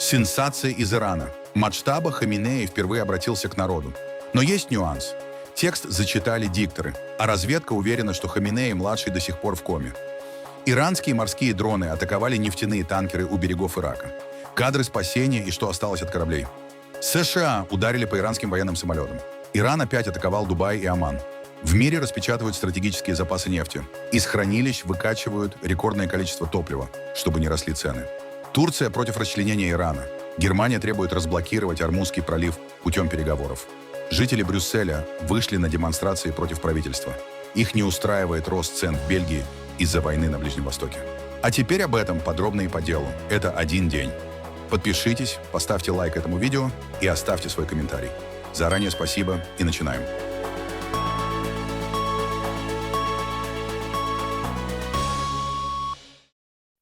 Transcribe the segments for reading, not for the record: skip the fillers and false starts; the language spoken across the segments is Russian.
Сенсация из Ирана. Маджтаба Хаминеи впервые обратился к народу. Но есть нюанс. Текст зачитали дикторы, а разведка уверена, что Хаминеи-младший до сих пор в коме. Иранские морские дроны атаковали нефтяные танкеры у берегов Ирака. Кадры спасения и что осталось от кораблей. США ударили по иранским военным самолетам. Иран опять атаковал Дубай и Оман. В мире распечатывают стратегические запасы нефти. Из хранилищ выкачивают рекордное количество топлива, чтобы не росли цены. Турция против расчленения Ирана. Германия требует разблокировать Ормузский пролив путем переговоров. Жители Брюсселя вышли на демонстрации против правительства. Их не устраивает рост цен в Бельгии из-за войны на Ближнем Востоке. А теперь об этом подробно и по делу. Это один день. Подпишитесь, поставьте лайк этому видео и оставьте свой комментарий. Заранее спасибо и начинаем.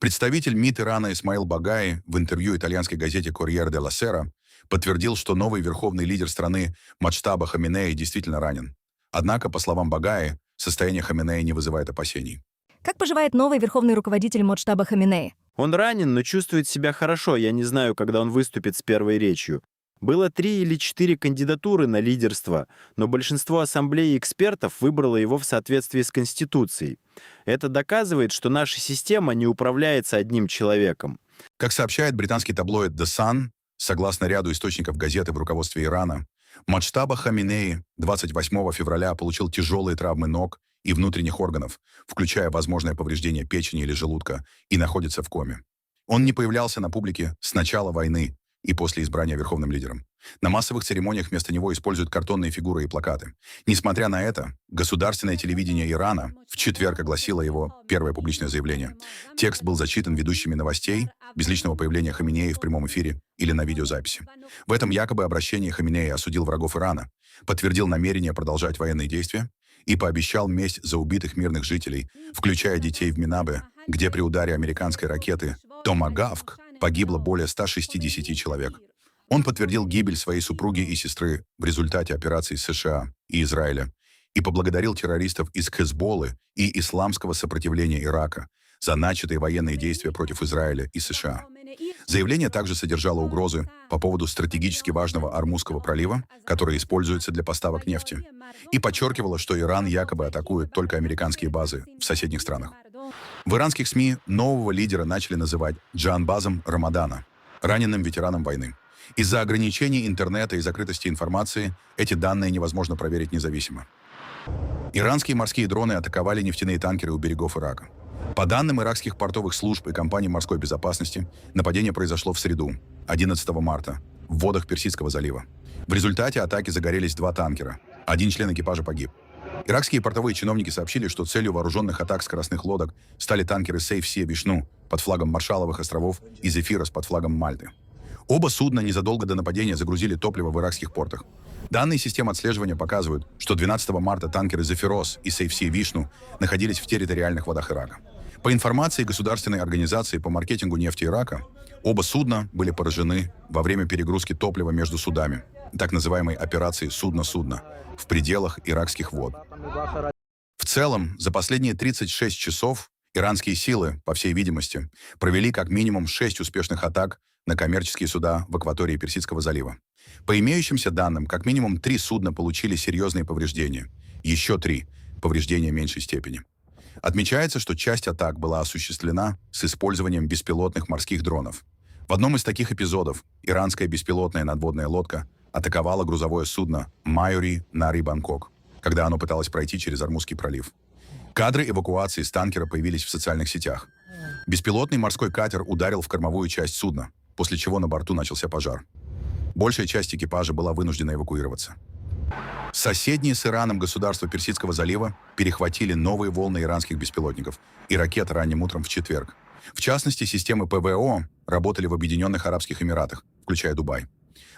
Представитель МИД Ирана Исмаил Багаи в интервью итальянской газете «Корьер де ла Сера» подтвердил, что новый верховный лидер страны Маджтаба Хаминеи действительно ранен. Однако, по словам Багаи, состояние Хаминеи не вызывает опасений. Как поживает новый верховный руководитель Маджтаба Хаминеи? Он ранен, но чувствует себя хорошо. Я не знаю, когда он выступит с первой речью. Было 3 или 4 кандидатуры на лидерство, но большинство ассамблей экспертов выбрало его в соответствии с Конституцией. Это доказывает, что наша система не управляется одним человеком. Как сообщает британский таблоид The Sun, согласно ряду источников газеты в руководстве Ирана, Маджтаба Хаминеи 28 февраля получил тяжелые травмы ног и внутренних органов, включая возможное повреждение печени или желудка, и находится в коме. Он не появлялся на публике с начала войны и после избрания верховным лидером. На массовых церемониях вместо него используют картонные фигуры и плакаты. Несмотря на это, государственное телевидение Ирана в четверг огласило его первое публичное заявление. Текст был зачитан ведущими новостей, без личного появления Хаминеи в прямом эфире или на видеозаписи. В этом якобы обращении Хаминеи осудил врагов Ирана, подтвердил намерение продолжать военные действия и пообещал месть за убитых мирных жителей, включая детей в Минабе, где при ударе американской ракеты «Томагавк» погибло более 160 человек. Он подтвердил гибель своей супруги и сестры в результате операций США и Израиля и поблагодарил террористов из Хезболлы и исламского сопротивления Ирака за начатые военные действия против Израиля и США. Заявление также содержало угрозы по поводу стратегически важного Ормузского пролива, который используется для поставок нефти, и подчеркивало, что Иран якобы атакует только американские базы в соседних странах. В иранских СМИ нового лидера начали называть Джанбазом Рамадана, раненым ветераном войны. Из-за ограничений интернета и закрытости информации эти данные невозможно проверить независимо. Иранские морские дроны атаковали нефтяные танкеры у берегов Ирака. По данным иракских портовых служб и компании морской безопасности, нападение произошло в среду, 11 марта, в водах Персидского залива. В результате атаки загорелись 2 танкера. 1 член экипажа погиб. Иракские портовые чиновники сообщили, что целью вооруженных атак скоростных лодок стали танкеры Safe Sea Vishnu под флагом Маршалловых островов и Зефирос под флагом Мальты. Оба судна незадолго до нападения загрузили топливо в иракских портах. Данные системы отслеживания показывают, что 12 марта танкеры Зефирос и Safe Sea Vishnu находились в территориальных водах Ирака. По информации Государственной организации по маркетингу нефти Ирака, оба судна были поражены во время перегрузки топлива между судами, так называемой операции «Судно-судно», в пределах иракских вод. В целом, за последние 36 часов иранские силы, по всей видимости, провели как минимум 6 успешных атак на коммерческие суда в акватории Персидского залива. По имеющимся данным, как минимум 3 судна получили серьезные повреждения, еще 3 — повреждения меньшей степени. Отмечается, что часть атак была осуществлена с использованием беспилотных морских дронов. В одном из таких эпизодов иранская беспилотная надводная лодка атаковала грузовое судно «Майори Нари Бангкок», когда оно пыталось пройти через Ормузский пролив. Кадры эвакуации с танкера появились в социальных сетях. Беспилотный морской катер ударил в кормовую часть судна, после чего на борту начался пожар. Большая часть экипажа была вынуждена эвакуироваться. Соседние с Ираном государства Персидского залива перехватили новые волны иранских беспилотников и ракет ранним утром в четверг. В частности, системы ПВО работали в Объединенных Арабских Эмиратах, включая Дубай.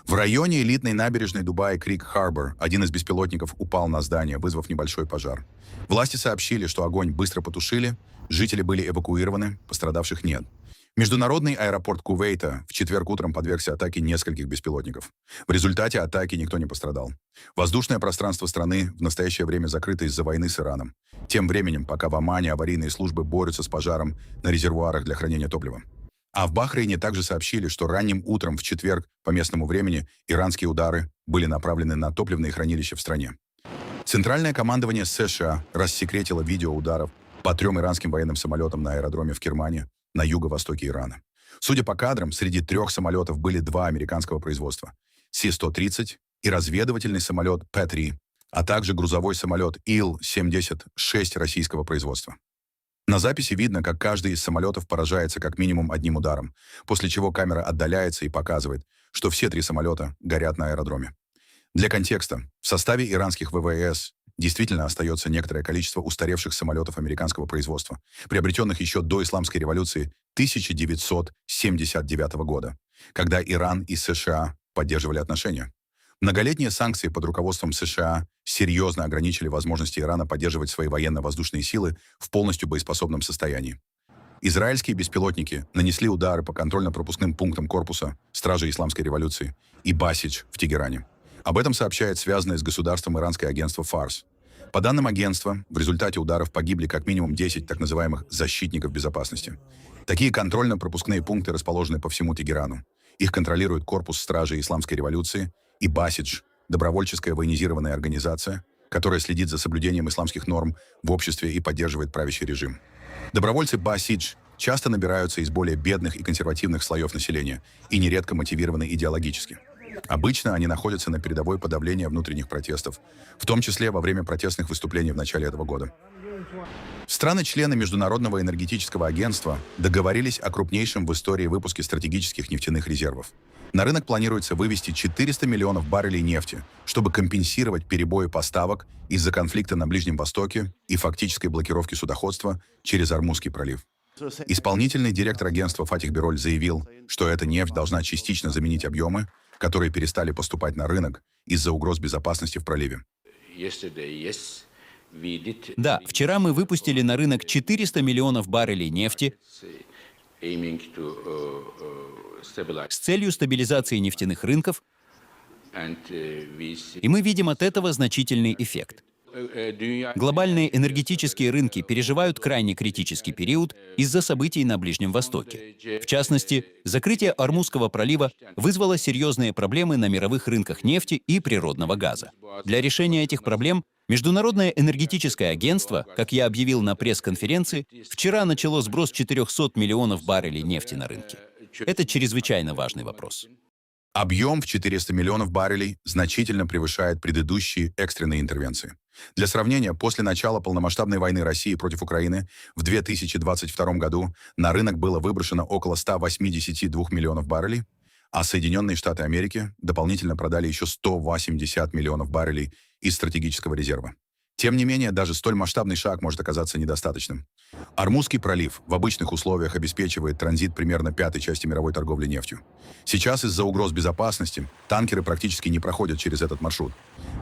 В районе элитной набережной Дубая Крик-Харбор один из беспилотников упал на здание, вызвав небольшой пожар. Власти сообщили, что огонь быстро потушили, жители были эвакуированы, пострадавших нет. Международный аэропорт Кувейта в четверг утром подвергся атаке нескольких беспилотников. В результате атаки никто не пострадал. Воздушное пространство страны в настоящее время закрыто из-за войны с Ираном. Тем временем, пока в Омане аварийные службы борются с пожаром на резервуарах для хранения топлива. А в Бахрейне также сообщили, что ранним утром в четверг по местному времени иранские удары были направлены на топливные хранилища в стране. Центральное командование США рассекретило видео ударов по 3 иранским военным самолетам на аэродроме в Кермане на юго-востоке Ирана. Судя по кадрам, среди 3 самолетов были 2 американского производства – Си-130 и разведывательный самолет П-3, а также грузовой самолет Ил-76 российского производства. На записи видно, как каждый из самолетов поражается как минимум одним ударом, после чего камера отдаляется и показывает, что все 3 самолета горят на аэродроме. Для контекста, в составе иранских ВВС действительно остается некоторое количество устаревших самолетов американского производства, приобретенных еще до Исламской революции 1979 года, когда Иран и США поддерживали отношения. Многолетние санкции под руководством США серьезно ограничили возможности Ирана поддерживать свои военно-воздушные силы в полностью боеспособном состоянии. Израильские беспилотники нанесли удары по контрольно-пропускным пунктам корпуса Стражи Исламской революции и Басидж в Тегеране. Об этом сообщает связанное с государством иранское агентство Фарс. По данным агентства, в результате ударов погибли как минимум 10 так называемых «защитников безопасности». Такие контрольно-пропускные пункты расположены по всему Тегерану. Их контролирует корпус Стражи Исламской революции и Басидж, добровольческая военизированная организация, которая следит за соблюдением исламских норм в обществе и поддерживает правящий режим. Добровольцы Басидж часто набираются из более бедных и консервативных слоев населения и нередко мотивированы идеологически. Обычно они находятся на передовой подавления внутренних протестов, в том числе во время протестных выступлений в начале этого года. Страны-члены Международного энергетического агентства договорились о крупнейшем в истории выпуске стратегических нефтяных резервов. На рынок планируется вывести 400 миллионов баррелей нефти, чтобы компенсировать перебои поставок из-за конфликта на Ближнем Востоке и фактической блокировки судоходства через Ормузский пролив. Исполнительный директор агентства Фатих Бироль заявил, что эта нефть должна частично заменить объемы, которые перестали поступать на рынок из-за угроз безопасности в проливе. Да, вчера мы выпустили на рынок 400 миллионов баррелей нефти с целью стабилизации нефтяных рынков, и мы видим от этого значительный эффект. Глобальные энергетические рынки переживают крайне критический период из-за событий на Ближнем Востоке. В частности, закрытие Ормузского пролива вызвало серьезные проблемы на мировых рынках нефти и природного газа. Для решения этих проблем Международное энергетическое агентство, как я объявил на пресс-конференции, вчера начало сброс 400 миллионов баррелей нефти на рынке. Это чрезвычайно важный вопрос. Объем в 400 миллионов баррелей значительно превышает предыдущие экстренные интервенции. Для сравнения, после начала полномасштабной войны России против Украины в 2022 году на рынок было выброшено около 182 миллионов баррелей, а Соединенные Штаты Америки дополнительно продали еще 180 миллионов баррелей из стратегического резерва. Тем не менее, даже столь масштабный шаг может оказаться недостаточным. Ормузский пролив в обычных условиях обеспечивает транзит примерно 1/5 части мировой торговли нефтью. Сейчас из-за угроз безопасности танкеры практически не проходят через этот маршрут.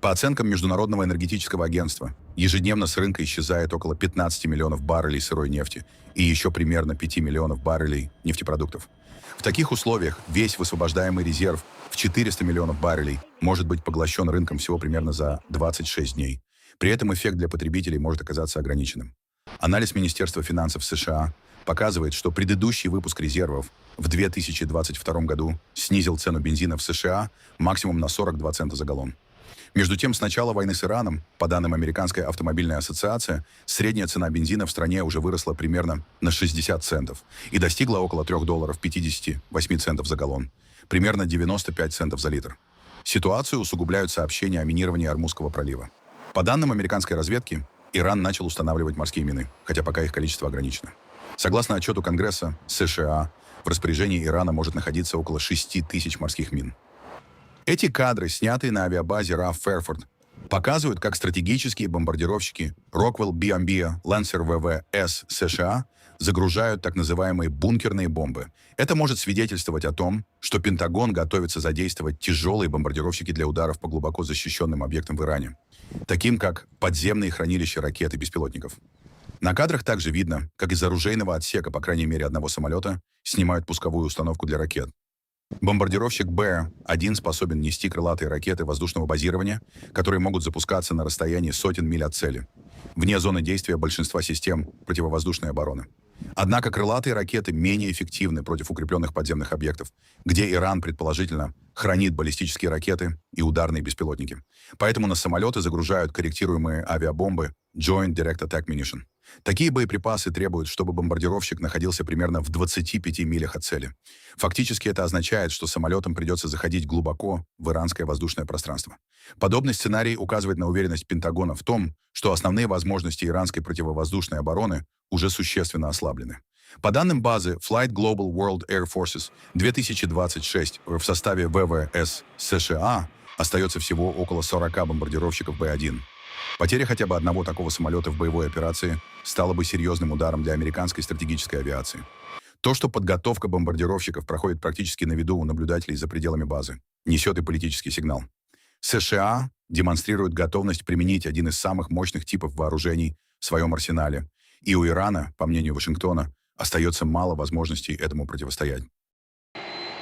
По оценкам Международного энергетического агентства, ежедневно с рынка исчезает около 15 миллионов баррелей сырой нефти и еще примерно 5 миллионов баррелей нефтепродуктов. В таких условиях весь высвобождаемый резерв в 400 миллионов баррелей может быть поглощен рынком всего примерно за 26 дней. При этом эффект для потребителей может оказаться ограниченным. Анализ Министерства финансов США показывает, что предыдущий выпуск резервов в 2022 году снизил цену бензина в США максимум на 42 цента за галлон. Между тем, с начала войны с Ираном, по данным Американской автомобильной ассоциации, средняя цена бензина в стране уже выросла примерно на 60 центов и достигла около $3,58 за галлон, примерно 95 центов за литр. Ситуацию усугубляют сообщения о минировании Ормузского пролива. По данным американской разведки, Иран начал устанавливать морские мины, хотя пока их количество ограничено. Согласно отчету Конгресса США, в распоряжении Ирана может находиться около 6 тысяч морских мин. Эти кадры, снятые на авиабазе RAF Fairford, показывают, как стратегические бомбардировщики Rockwell B&B Lancer ВВС США загружают так называемые бункерные бомбы. Это может свидетельствовать о том, что Пентагон готовится задействовать тяжелые бомбардировщики для ударов по глубоко защищенным объектам в Иране, таким как подземные хранилища ракет и беспилотников. На кадрах также видно, как из оружейного отсека, по крайней мере, одного самолета, снимают пусковую установку для ракет. Бомбардировщик Б-1 способен нести крылатые ракеты воздушного базирования, которые могут запускаться на расстоянии сотен миль от цели, вне зоны действия большинства систем противовоздушной обороны. Однако крылатые ракеты менее эффективны против укрепленных подземных объектов, где Иран, предположительно, хранит баллистические ракеты и ударные беспилотники. Поэтому на самолеты загружают корректируемые авиабомбы Joint Direct Attack Munition. Такие боеприпасы требуют, чтобы бомбардировщик находился примерно в 25 милях от цели. Фактически это означает, что самолетам придется заходить глубоко в иранское воздушное пространство. Подобный сценарий указывает на уверенность Пентагона в том, что основные возможности иранской противовоздушной обороны уже существенно ослаблены. По данным базы Flight Global World Air Forces 2026 в составе ВВС США остается всего около 40 бомбардировщиков Б-1. Потеря хотя бы одного такого самолета в боевой операции стала бы серьезным ударом для американской стратегической авиации. То, что подготовка бомбардировщиков проходит практически на виду у наблюдателей за пределами базы, несет и политический сигнал. США демонстрируют готовность применить один из самых мощных типов вооружений в своем арсенале, и у Ирана, по мнению Вашингтона, остается мало возможностей этому противостоять.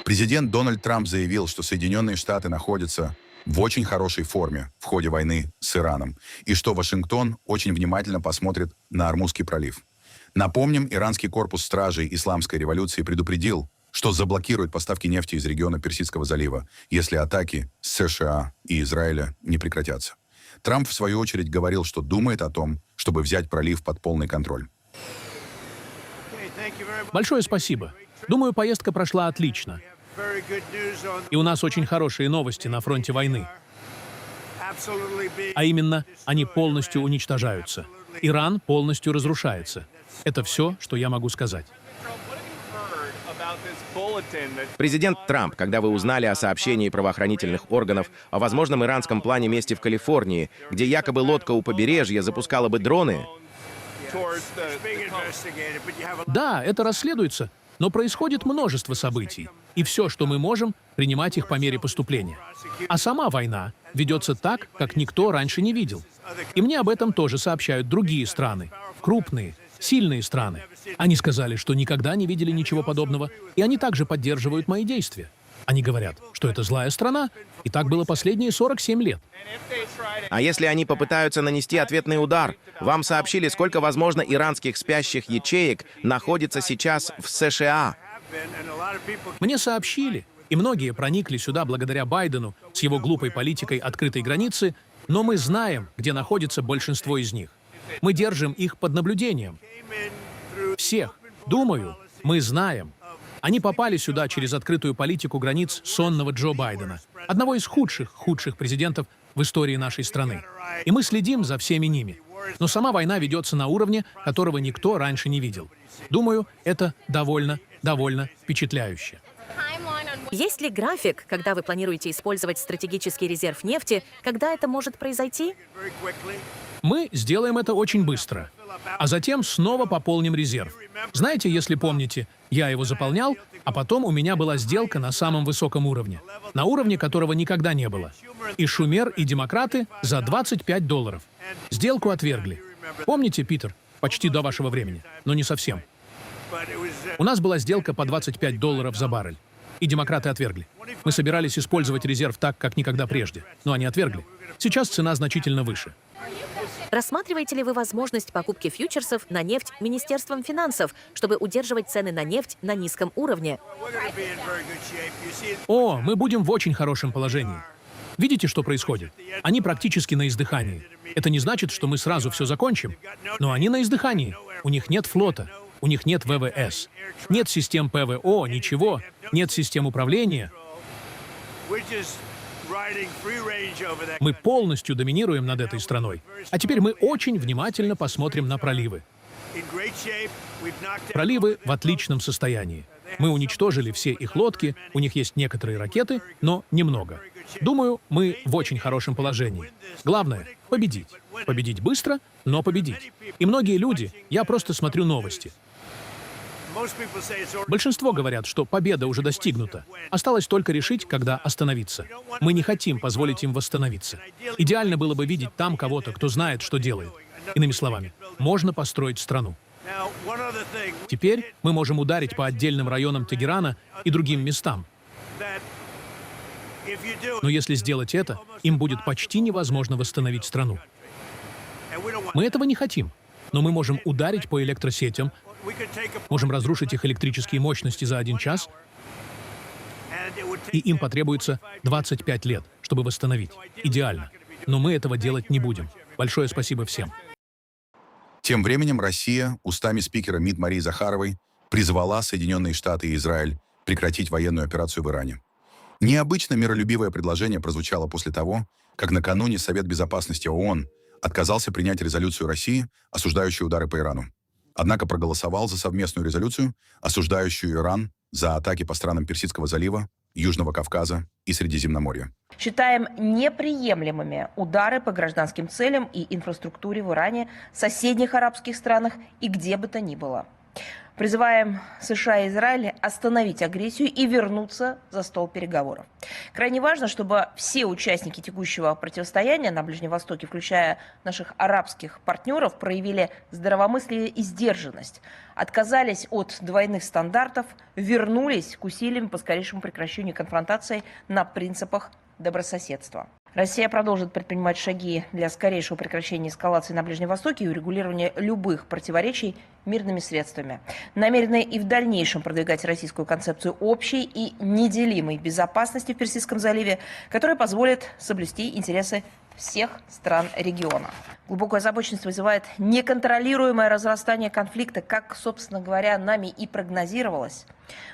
Президент Дональд Трамп заявил, что Соединенные Штаты находятся в очень хорошей форме в ходе войны с Ираном, и что Вашингтон очень внимательно посмотрит на Ормузский пролив. Напомним, иранский корпус стражей Исламской революции предупредил, что заблокирует поставки нефти из региона Персидского залива, если атаки с США и Израиля не прекратятся. Трамп, в свою очередь, говорил, что думает о том, чтобы взять пролив под полный контроль. Большое спасибо. Думаю, поездка прошла отлично. И у нас очень хорошие новости на фронте войны. А именно, они полностью уничтожаются. Иран полностью разрушается. Это все, что я могу сказать. Президент Трамп, когда вы узнали о сообщении правоохранительных органов о возможном иранском плане мести в Калифорнии, где якобы лодка у побережья запускала бы дроны, Да, это расследуется, но происходит множество событий. И все, что мы можем, принимать их по мере поступления. А сама война ведется так, как никто раньше не видел. И мне об этом тоже сообщают другие страны. Крупные, сильные страны. Они сказали, что никогда не видели ничего подобного, и они также поддерживают мои действия. Они говорят, что это злая страна, и так было последние 47 лет. а если они попытаются нанести ответный удар, вам сообщили, сколько, возможно, иранских спящих ячеек находится сейчас в США. Мне сообщили, и многие проникли сюда благодаря Байдену с его глупой политикой открытой границы, но мы знаем, где находится большинство из них. Мы держим их под наблюдением. Всех. Думаю, мы знаем. Они попали сюда через открытую политику границ сонного Джо Байдена, одного из худших президентов в истории нашей страны. И мы следим за всеми ними. Но сама война ведется на уровне, которого никто раньше не видел. Думаю, это довольно впечатляюще. Есть ли график, когда вы планируете использовать стратегический резерв нефти, когда это может произойти? Мы сделаем это очень быстро, а затем снова пополним резерв. Знаете, если помните, я его заполнял, а потом у меня была сделка на самом высоком уровне, на уровне которого никогда не было. И Шумер, и демократы за $25. Сделку отвергли. Помните, Питер? Почти до вашего времени, но не совсем. У нас была сделка по $25 за баррель, и демократы отвергли. Мы собирались использовать резерв так, как никогда прежде, но они отвергли. Сейчас цена значительно выше. Рассматриваете ли вы возможность покупки фьючерсов на нефть Министерством финансов, чтобы удерживать цены на нефть на низком уровне? О, мы будем в очень хорошем положении. Видите, что происходит? Они практически на издыхании. Это не значит, что мы сразу все закончим, но они на издыхании. У них нет флота, у них нет ВВС, нет систем ПВО, ничего, нет систем управления. Мы полностью доминируем над этой страной. А теперь мы очень внимательно посмотрим на проливы. Проливы в отличном состоянии. Мы уничтожили все их лодки, у них есть некоторые ракеты, но немного. Думаю, мы в очень хорошем положении. Главное — победить. Победить быстро, но победить. И многие люди, я просто смотрю новости. Большинство говорят, что победа уже достигнута. Осталось только решить, когда остановиться. Мы не хотим позволить им восстановиться. Идеально было бы видеть там кого-то, кто знает, что делает. Иными словами, можно построить страну. Теперь мы можем ударить по отдельным районам Тегерана и другим местам. Но если сделать это, им будет почти невозможно восстановить страну. Мы этого не хотим. Но мы можем ударить по электросетям, Можем разрушить их электрические мощности за 1 час, и им потребуется 25 лет, чтобы восстановить. Идеально. Но мы этого делать не будем. Большое спасибо всем. Тем временем Россия устами спикера МИД Марии Захаровой призвала Соединенные Штаты и Израиль прекратить военную операцию в Иране. Необычно миролюбивое предложение прозвучало после того, как накануне Совет Безопасности ООН отказался принять резолюцию России, осуждающую удары по Ирану. Однако проголосовал за совместную резолюцию, осуждающую Иран за атаки по странам Персидского залива, Южного Кавказа и Средиземноморья. Считаем неприемлемыми удары по гражданским целям и инфраструктуре в Иране, соседних арабских странах и где бы то ни было. Призываем США и Израиль остановить агрессию и вернуться за стол переговоров. Крайне важно, чтобы все участники текущего противостояния на Ближнем Востоке, включая наших арабских партнеров, проявили здравомыслие и сдержанность, отказались от двойных стандартов, вернулись к усилиям по скорейшему прекращению конфронтации на принципах добрососедства. Россия продолжит предпринимать шаги для скорейшего прекращения эскалации на Ближнем Востоке и урегулирования любых противоречий мирными средствами. Намерены и в дальнейшем продвигать российскую концепцию общей и неделимой безопасности в Персидском заливе, которая позволит соблюсти интересы всех стран региона. Глубокую озабоченность вызывает неконтролируемое разрастание конфликта, как, собственно говоря, нами и прогнозировалось.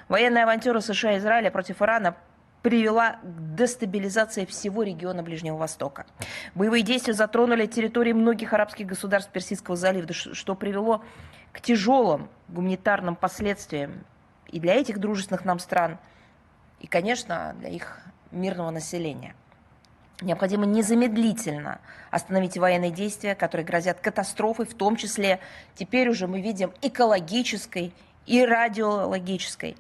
Военная авантюра США и Израиля против Ирана привела к дестабилизации всего региона Ближнего Востока. Боевые действия затронули территории многих арабских государств Персидского залива, что привело к тяжелым гуманитарным последствиям и для этих дружественных нам стран, и, конечно, для их мирного населения. Необходимо незамедлительно остановить военные действия, которые грозят катастрофой, в том числе, теперь уже мы видим, экологической и радиологической.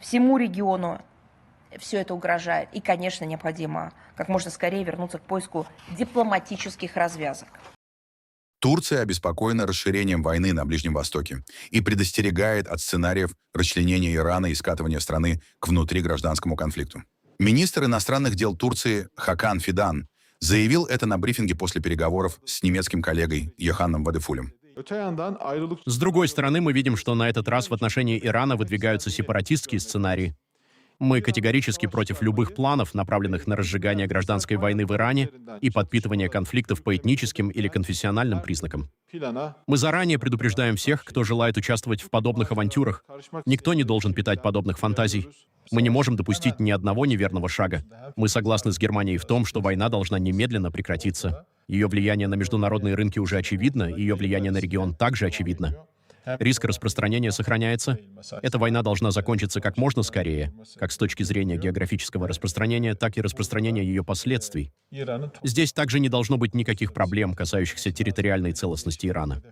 Всему региону все это угрожает. И, конечно, необходимо как можно скорее вернуться к поиску дипломатических развязок. Турция обеспокоена расширением войны на Ближнем Востоке и предостерегает от сценариев расчленения Ирана и скатывания страны к внутригражданскому конфликту. Министр иностранных дел Турции Хакан Фидан заявил это на брифинге после переговоров с немецким коллегой Йоханном Вадефулем. С другой стороны, мы видим, что на этот раз в отношении Ирана выдвигаются сепаратистские сценарии. Мы категорически против любых планов, направленных на разжигание гражданской войны в Иране и подпитывание конфликтов по этническим или конфессиональным признакам. Мы заранее предупреждаем всех, кто желает участвовать в подобных авантюрах. Никто не должен питать подобных фантазий. Мы не можем допустить ни одного неверного шага. Мы согласны с Германией в том, что война должна немедленно прекратиться. Ее влияние на международные рынки уже очевидно, и ее влияние на регион также очевидно. Риск распространения сохраняется. Эта война должна закончиться как можно скорее, как с точки зрения географического распространения, так и распространения ее последствий. Здесь также не должно быть никаких проблем, касающихся территориальной целостности Ирана.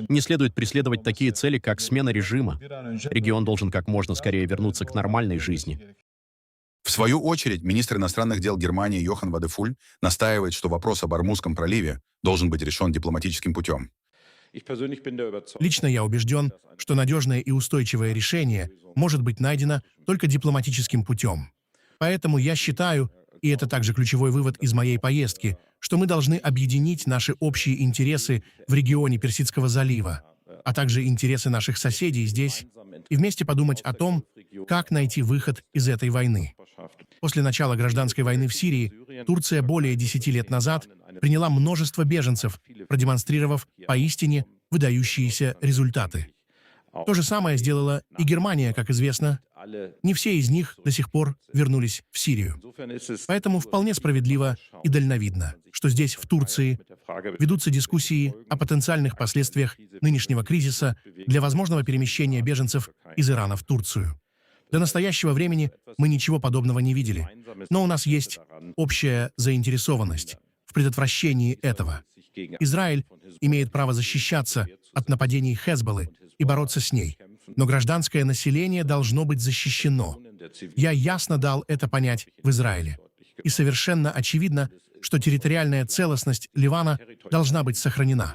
Не следует преследовать такие цели, как смена режима. Регион должен как можно скорее вернуться к нормальной жизни. В свою очередь, министр иностранных дел Германии Йохан Вадефуль настаивает, что вопрос об Ормузском проливе должен быть решен дипломатическим путем. Лично я убежден, что надежное и устойчивое решение может быть найдено только дипломатическим путем. Поэтому я считаю, и это также ключевой вывод из моей поездки, что мы должны объединить наши общие интересы в регионе Персидского залива, а также интересы наших соседей здесь, и вместе подумать о том, как найти выход из этой войны. После начала гражданской войны в Сирии Турция более 10 лет назад приняла множество беженцев, продемонстрировав поистине выдающиеся результаты. То же самое сделала и Германия, как известно. Не все из них до сих пор вернулись в Сирию. Поэтому вполне справедливо и дальновидно, что здесь, в Турции, ведутся дискуссии о потенциальных последствиях нынешнего кризиса для возможного перемещения беженцев из Ирана в Турцию. До настоящего времени мы ничего подобного не видели, но у нас есть общая заинтересованность в предотвращении этого. Израиль имеет право защищаться от нападений Хезболлы и бороться с ней, но гражданское население должно быть защищено. Я ясно дал это понять в Израиле. И совершенно очевидно, что территориальная целостность Ливана должна быть сохранена.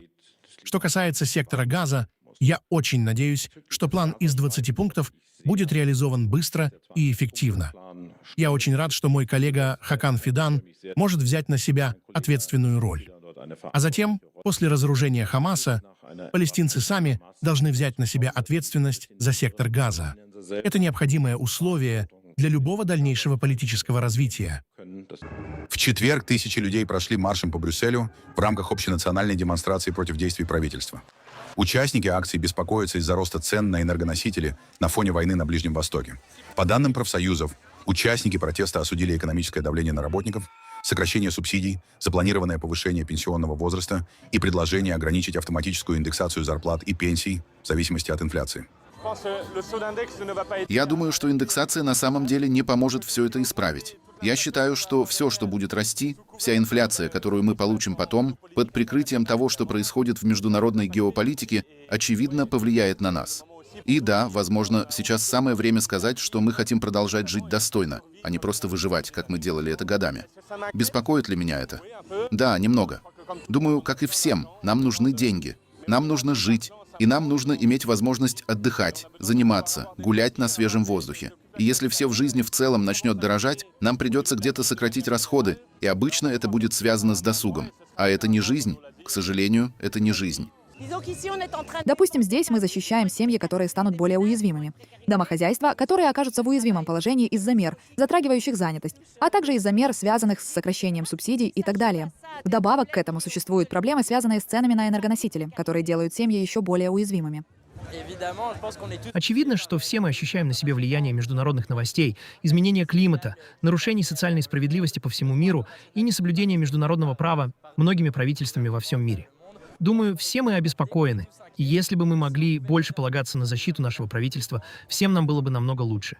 Что касается сектора Газа, я очень надеюсь, что план из 20 пунктов будет реализован быстро и эффективно. Я очень рад, что мой коллега Хакан Фидан может взять на себя ответственную роль. А затем, после разоружения Хамаса, Палестинцы сами должны взять на себя ответственность за сектор Газа. Это необходимое условие для любого дальнейшего политического развития. В четверг тысячи людей прошли маршем по Брюсселю в рамках общенациональной демонстрации против действий правительства. Участники акции беспокоятся из-за роста цен на энергоносители на фоне войны на Ближнем Востоке. По данным профсоюзов, участники протеста осудили экономическое давление на работников, сокращение субсидий, запланированное повышение пенсионного возраста и предложение ограничить автоматическую индексацию зарплат и пенсий в зависимости от инфляции. Я думаю, что индексация на самом деле не поможет все это исправить. Я считаю, что все, что будет расти, вся инфляция, которую мы получим потом, под прикрытием того, что происходит в международной геополитике, очевидно повлияет на нас. И да, возможно, сейчас самое время сказать, что мы хотим продолжать жить достойно, а не просто выживать, как мы делали это годами. Беспокоит ли меня это? Да, немного. Думаю, как и всем, нам нужны деньги. Нам нужно жить, и нам нужно иметь возможность отдыхать, заниматься, гулять на свежем воздухе. И если все в жизни в целом начнет дорожать, нам придется где-то сократить расходы, и обычно это будет связано с досугом. А это не жизнь. К сожалению, это не жизнь. Допустим, здесь мы защищаем семьи, которые станут более уязвимыми. Домохозяйства, которые окажутся в уязвимом положении из-за мер, затрагивающих занятость, а также из-за мер, связанных с сокращением субсидий и так далее. Вдобавок к этому существуют проблемы, связанные с ценами на энергоносители, которые делают семьи еще более уязвимыми. Очевидно, что все мы ощущаем на себе влияние международных новостей, изменения климата, нарушений социальной справедливости по всему миру и несоблюдения международного права многими правительствами во всем мире. Думаю, все мы обеспокоены, и если бы мы могли больше полагаться на защиту нашего правительства, всем нам было бы намного лучше.